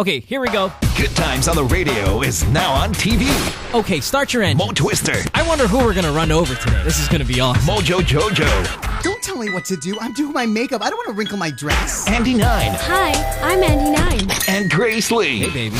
Okay, here we go. Good Times on the Radio is now on TV. Okay, start your engine. Mo Twister. I wonder who we're going to run over today. This is going to be awesome. Mojo Jojo. Don't tell me what to do. I'm doing my makeup. I don't want to wrinkle my dress. Andy 9. Hi, I'm Andy 9. And Grace Lee. Hey, baby.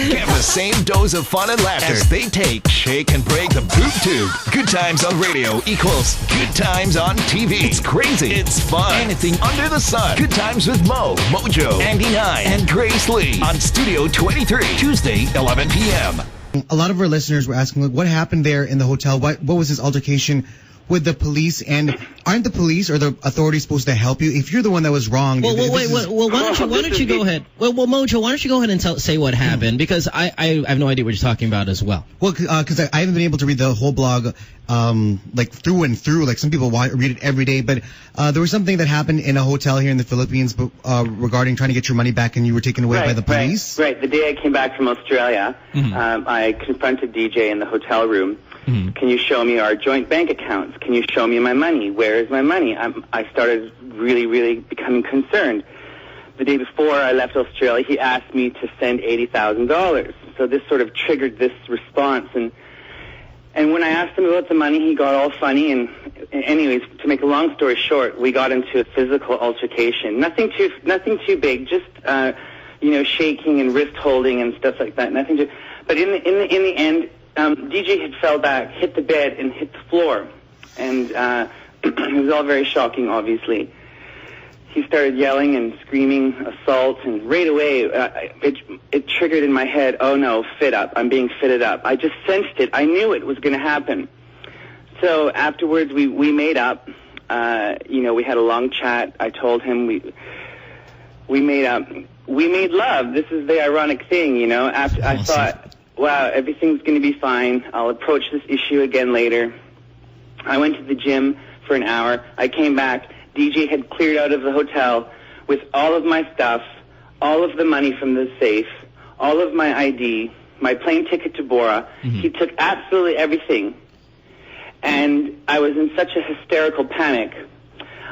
Get the same dose of fun and laughter as they take, shake, and break the boob tube. Good Times on Radio equals Good Times on TV. It's crazy. It's fun. Anything under the sun. Good Times with Mo, Mojo, Andy 9, and Grace Lee on Studio 23, Tuesday, 11 p.m. A lot of our listeners were asking, like, what happened there in the hotel? What was this altercation with the police? And aren't the police or the authorities supposed to help you if you're the one that was wrong? Well, why don't you go ahead? Well, Mojo, why don't you go ahead and say what happened? Because I have no idea what you're talking about as well. Well, because I haven't been able to read the whole blog, like through and through. Like some people read it every day, but there was something that happened in a hotel here in the Philippines, regarding trying to get your money back, and you were taken away by the police. Right. The day I came back from Australia, I confronted DJ in the hotel room. Can you show me our joint bank accounts? Can you show me my money? Where is my money? I started really becoming concerned. The day before I left Australia, he asked me to send $80,000. So this sort of triggered this response. And when I asked him about the money, he got all funny. And anyways, to make a long story short, we got into a physical altercation. Nothing too big, just shaking and wrist holding and stuff like that. But in the end, DJ had fell back, hit the bed, and hit the floor. And it was all very shocking, obviously. He started yelling and screaming assault, and right away it triggered in my head, oh no, fit up. I'm being fitted up. I just sensed it. I knew it was going to happen. So afterwards we made up. We had a long chat. I told him we made up. We made love. This is the ironic thing, After I thought, wow, everything's going to be fine. I'll approach this issue again later. I went to the gym for an hour. I came back. DJ had cleared out of the hotel with all of my stuff, all of the money from the safe, all of my ID, my plane ticket to Bora. He took absolutely everything. And I was in such a hysterical panic.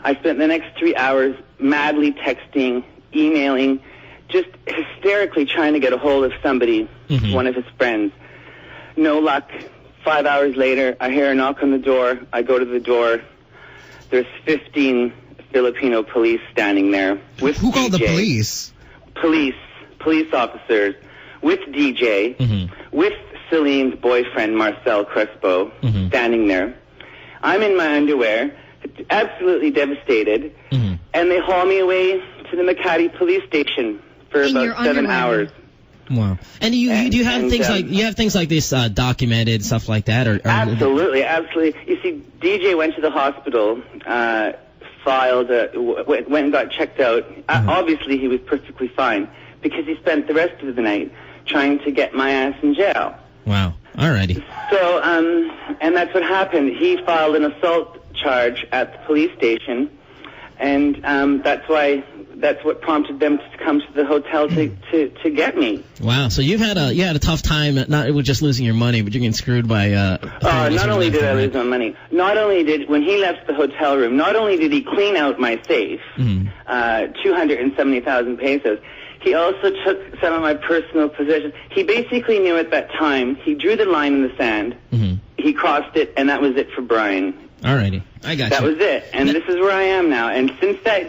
I spent the next 3 hours madly texting, emailing, just hysterically trying to get a hold of somebody, one of his friends. No luck. 5 hours later, I hear a knock on the door. I go to the door. There's 15 Filipino police standing there with Who called DJ. the police? Police officers with DJ, with Celine's boyfriend, Marcel Crespo, standing there. I'm in my underwear, absolutely devastated, and they haul me away to the Makati police station for about 7 hours. Wow. And do you have things like this documented, stuff like that, or absolutely. You see, DJ went to the hospital, went and got checked out. Obviously, he was perfectly fine because he spent the rest of the night trying to get my ass in jail. Wow. Alrighty. So, and that's what happened. He filed an assault charge at the police station, and that's what prompted them to come to the hotel to get me. Wow. So you had a tough time, not with just losing your money, but you're getting screwed by. Not only did I lose my money, when he left the hotel room, not only did he clean out my safe, 270,000 pesos. He also took some of my personal possessions. He basically knew at that time. He drew the line in the sand. He crossed it, and that was it for Brian. Alrighty, I got you. That was it, and this is where I am now. And since that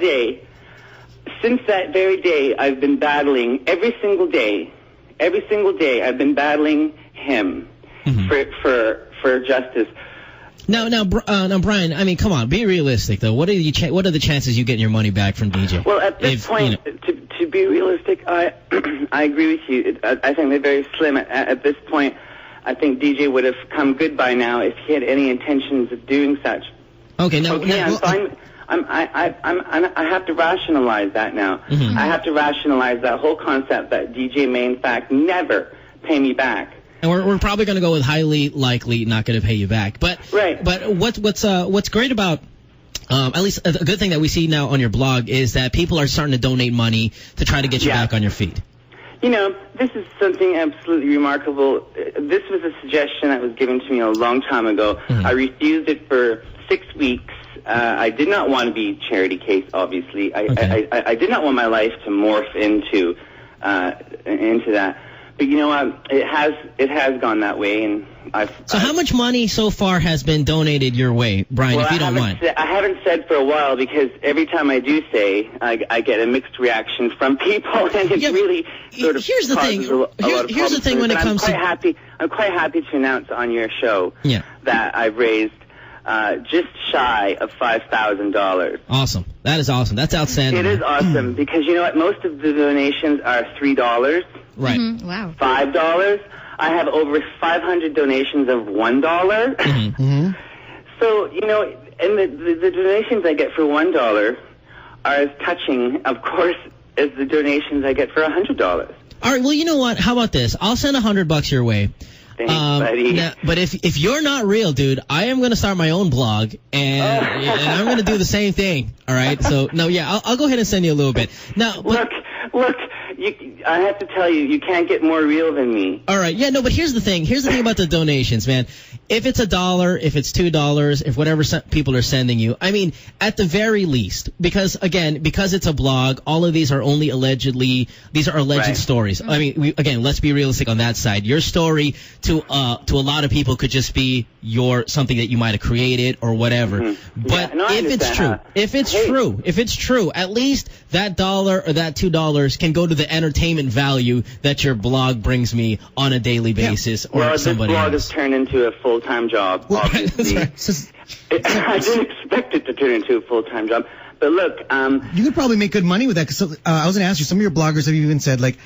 very day, I've been battling every single day. I've been battling him for justice. Now, Brian. I mean, come on, be realistic though. What are the chances you getting your money back from DJ? Well, at this point, to be realistic, I agree with you. I think they're very slim. At this point, I think DJ would have come good by now if he had any intentions of doing such. Okay, now, I'm fine. I have to rationalize that now. I have to rationalize that whole concept that DJ may in fact never pay me back. And we're probably going to go with highly likely not going to pay you back. But what's great about at least a good thing that we see now on your blog is that people are starting to donate money to try to get you back on your feet. This is something absolutely remarkable. This was a suggestion that was given to me a long time ago. I refused it for 6 weeks. I did not want to be charity case, obviously. I did not want my life to morph into into that. But you know what? It has gone that way, and So how much money so far has been donated your way, Brian, if you don't mind? I haven't said for a while because every time I do say, I get a mixed reaction from people, and it really sort of here's the thing. Here's the thing when it comes to... I'm quite happy to announce on your show that I've raised just shy of $5,000. Awesome. That is awesome. That's outstanding. It is awesome because you know what? Most of the donations are $3. Right. Mm-hmm. Wow. $5. I have over 500 donations of $1. Mm-hmm. So, you know, and the donations I get for $1 are as touching, of course, as the donations I get for $100. All right, well, you know what? How about this? I'll send $100 your way. Thanks, buddy. Now, but if you're not real, dude, I am going to start my own blog, and I'm going to do the same thing, all right? So, no, yeah, I'll go ahead and send you a little bit. Now, look, I have to tell you, you can't get more real than me. All right, yeah, no, but here's the thing. Here's the thing about the donations, man. If it's $1, if it's $2, if whatever people are sending you, I mean, at the very least, because it's a blog, all of these are only these are alleged stories. I mean, let's be realistic on that side. Your story to a lot of people could just be something that you might have created or whatever. Mm-hmm. But if it's true, at least that $1 or that $2 can go to the entertainment value that your blog brings me on a daily basis or somebody else. Well, this blog has turned into a full-time job, obviously. I didn't expect it to turn into a full-time job. But look, you could probably make good money with that. Cause, I was going to ask you, some of your bloggers have even said, like,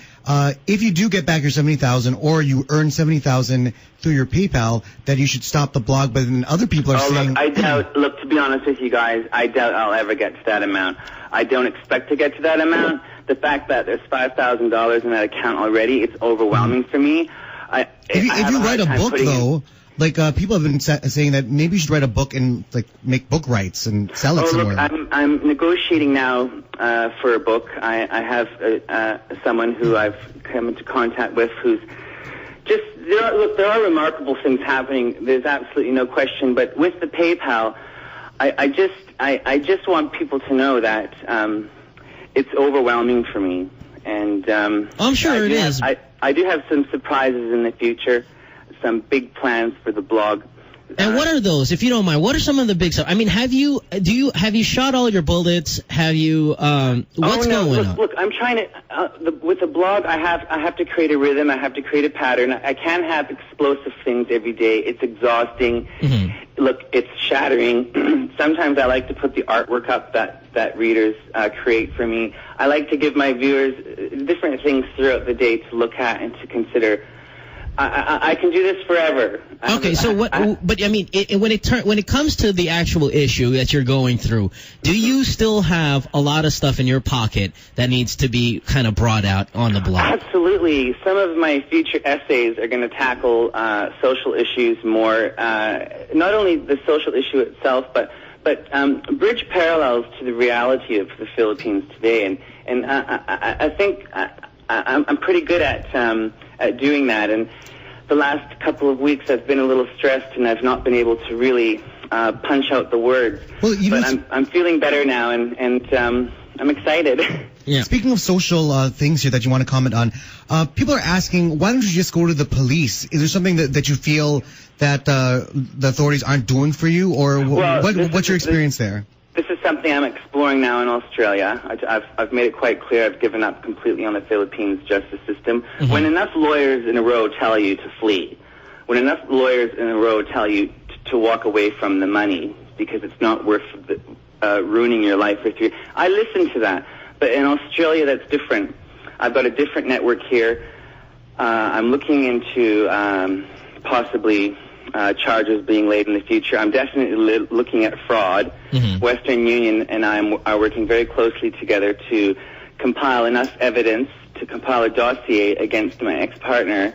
if you do get back your $70,000 or you earn $70,000 through your PayPal, that you should stop the blog. But then other people are saying... Look, to be honest with you guys, I doubt I'll ever get to that amount. I don't expect to get to that amount. The fact that there's $5,000 in that account already, it's overwhelming for me. If you write a book, though... Like, people have been saying that maybe you should write a book and, like, make book rights and sell it somewhere. Look, I'm negotiating now for a book. I have someone who I've come into contact with who's just... There are remarkable things happening. There's absolutely no question. But with the PayPal, I just want people to know that it's overwhelming for me. And I'm sure it is. I do have some surprises in the future. Some big plans for the blog. And what are those, if you don't mind? What are some of the big stuff? I mean, have you shot all your bullets? Have you what's going on? Look, I'm trying to with the blog. I have to create a rhythm. I have to create a pattern. I can't have explosive things every day. It's exhausting. Mm-hmm. Look, it's shattering. Sometimes I like to put the artwork up that readers create for me. I like to give my viewers different things throughout the day to look at and to consider. I can do this forever. Okay, so what? But I mean, when it comes to the actual issue that you're going through, do you still have a lot of stuff in your pocket that needs to be kind of brought out on the blog? Absolutely. Some of my future essays are going to tackle social issues more. Not only the social issue itself, but bridge parallels to the reality of the Philippines today. And I think I'm pretty good at doing that. And the last couple of weeks I've been a little stressed and I've not been able to really punch out the words. Well, but I'm feeling better now and I'm excited. Yeah. Speaking of social things here that you want to comment on, people are asking, why don't you just go to the police? Is there something that you feel that the authorities aren't doing for you, or what's your experience there? This is something I'm exploring now in Australia. I've made it quite clear I've given up completely on the Philippines justice system. Mm-hmm. When enough lawyers in a row tell you to flee, when enough lawyers in a row tell you to walk away from the money because it's not worth ruining your life with you, I listen to that. But in Australia, that's different. I've got a different network here. I'm looking into possibly charges being laid in the future. I'm definitely looking at fraud. Mm-hmm. Western Union and I are working very closely together to compile enough evidence to compile a dossier against my ex-partner.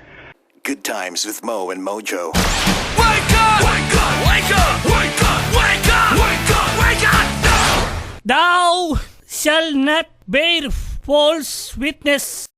Good times with Mo and Mojo. Wake up! Wake up! Wake up! Wake up! Wake up! Wake up! Wake up! No! Thou shalt not bear false witness